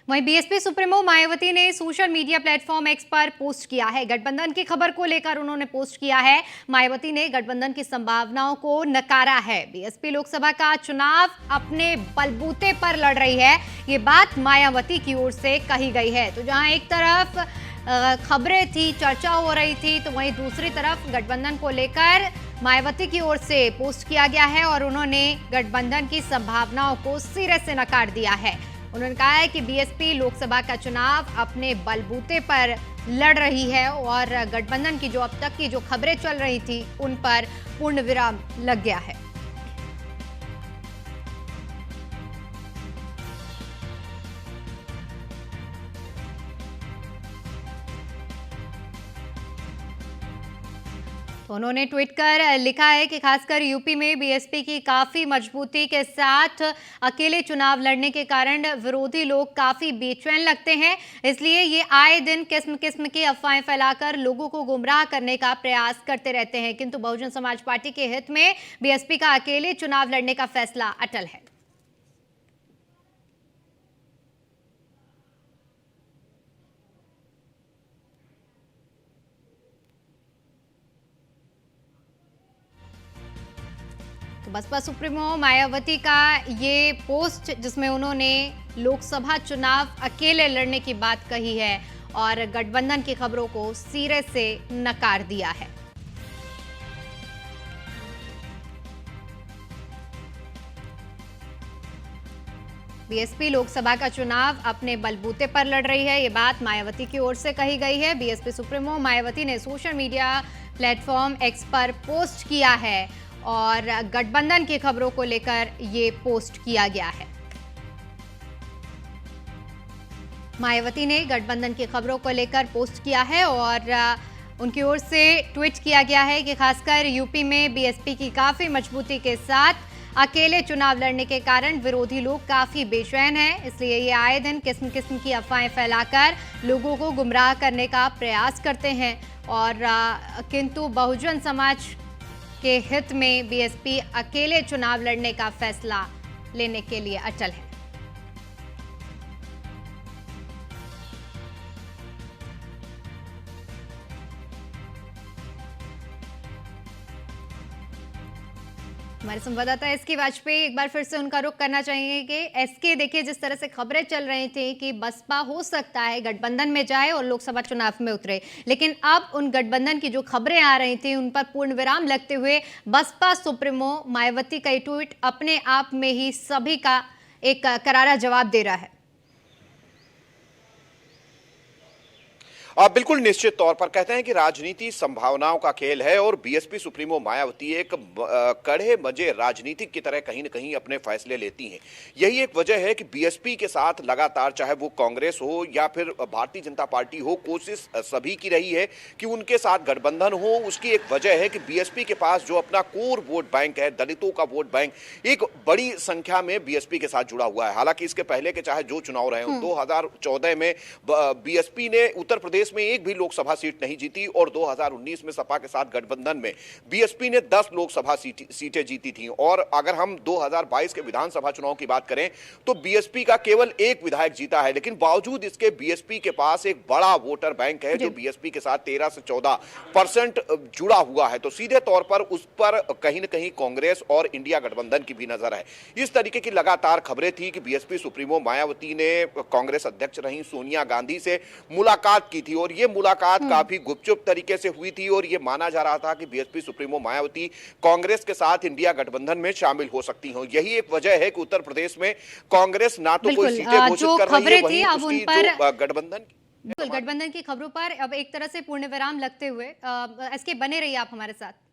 वहीं BSP supremo Mayawati ने social media platform x पर पोस्ट किया है। गठबंधन की खबर को लेकर उन्होंने पोस्ट किया है। मायावती ने गठबंधन की संभावनाओं को नकारा है। बीएसपी लोकसभा का चुनाव अपने बलबूते पर लड़ रही है, ये बात मायावती की ओर से कही गई है। तो जहां एक तरफ खबरें थी, चर्चा हो रही थी, तो वहीं दूसरी तरफ गठबंधन को लेकर मायावती की ओर से पोस्ट किया गया है और उन्होंने गठबंधन की संभावनाओं को सिरे से नकार दिया है। उन्होंने कहा है कि बीएसपी लोकसभा का चुनाव अपने बलबूते पर लड़ रही है और गठबंधन की जो अब तक की जो खबरें चल रही थी उन पर पूर्ण विराम लग गया है। तो उन्होंने ट्वीट कर लिखा है कि खासकर यूपी में बीएसपी की काफी मजबूती के साथ अकेले चुनाव लड़ने के कारण विरोधी लोग काफी बेचैन लगते हैं, इसलिए ये आए दिन किस्म किस्म की अफवाहें फैलाकर लोगों को गुमराह करने का प्रयास करते रहते हैं। किंतु बहुजन समाज पार्टी के हित में बीएसपी का अकेले चुनाव लड़ने का फैसला अटल है। तो बसपा सुप्रीमो मायावती का ये पोस्ट, जिसमें उन्होंने लोकसभा चुनाव अकेले लड़ने की बात कही है और गठबंधन की खबरों को सिरे से नकार दिया है। बीएसपी लोकसभा का चुनाव अपने बलबूते पर लड़ रही है, ये बात मायावती की ओर से कही गई है। बीएसपी सुप्रीमो मायावती ने सोशल मीडिया प्लेटफॉर्म एक्स पर पोस्ट किया है और गठबंधन की खबरों को लेकर ये पोस्ट किया गया है। मायावती ने गठबंधन की खबरों को लेकर पोस्ट किया है और उनकी ओर से ट्वीट किया गया है कि खासकर यूपी में बीएसपी की काफी मजबूती के साथ अकेले चुनाव लड़ने के कारण विरोधी लोग काफी बेचैन हैं, इसलिए ये आए दिन किस्म किस्म की अफवाहें फैलाकर लोगों को गुमराह करने का प्रयास करते हैं और किंतु बहुजन समाज के हित में बीएसपी अकेले चुनाव लड़ने का फैसला लेने के लिए अटल है। हमारे संवाददाता एसके वाजपेयी एक बार फिर से उनका रुख करना चाहिए कि एसके, देखिए जिस तरह से खबरें चल रही थी कि बसपा हो सकता है गठबंधन में जाए और लोकसभा चुनाव में उतरे, लेकिन अब उन गठबंधन की जो खबरें आ रही थी उन पर पूर्ण विराम लगते हुए बसपा सुप्रीमो मायावती का ट्वीट अपने आप में ही सभी का एक करारा जवाब दे रहा है। बिल्कुल निश्चित तौर पर कहते हैं कि राजनीति संभावनाओं का खेल है और बीएसपी सुप्रीमो मायावती एक कड़े मजे राजनीतिक की तरह कहीं न कहीं अपने फैसले लेती हैं। यही एक वजह है कि बीएसपी के साथ लगातार, चाहे वो कांग्रेस हो या फिर भारतीय जनता पार्टी हो, कोशिश सभी की रही है कि उनके साथ गठबंधन हो। उसकी एक वजह है कि बीएसपी के पास जो अपना कोर वोट बैंक है, दलितों का वोट बैंक, एक बड़ी संख्या में बीएसपी के साथ जुड़ा हुआ है। हालांकि इसके पहले के चाहे जो चुनाव रहे हो, 2014 में बीएसपी ने उत्तर प्रदेश में एक भी लोकसभा सीट नहीं जीती और 2019 में सपा के साथ गठबंधन में बीएसपी ने 10 लोकसभा सीटें जीती थी। और अगर हम 2022 के विधानसभा चुनाव की बात करें तो बीएसपी का केवल एक विधायक जीता है, लेकिन बावजूद इसके बीएसपी के पास एक बड़ा वोटर बैंक है जो बीएसपी के साथ 13 से 14% जुड़ा हुआ है। तो सीधे तौर पर उस पर कहीं न कहीं कांग्रेस और इंडिया गठबंधन की भी नजर है। इस तरीके की लगातार खबरें थी कि बीएसपी सुप्रीमो मायावती ने कांग्रेस अध्यक्ष रही सोनिया गांधी से मुलाकात की थी और ये मुलाकात काफी गुपचुप तरीके से हुई थी और ये माना जा रहा था कि बीएसपी सुप्रीमो मायावती कांग्रेस के साथ इंडिया गठबंधन में शामिल हो सकती हो। यही एक वजह है कि उत्तर प्रदेश में कांग्रेस ना तो कोई सीटें घोषित कर रही है, वहीं उसकी जो गठबंधन की खबरों पर अब एक तरह से पूर्ण विराम लगते हुए एसके बने रहिए आप हमारे साथ।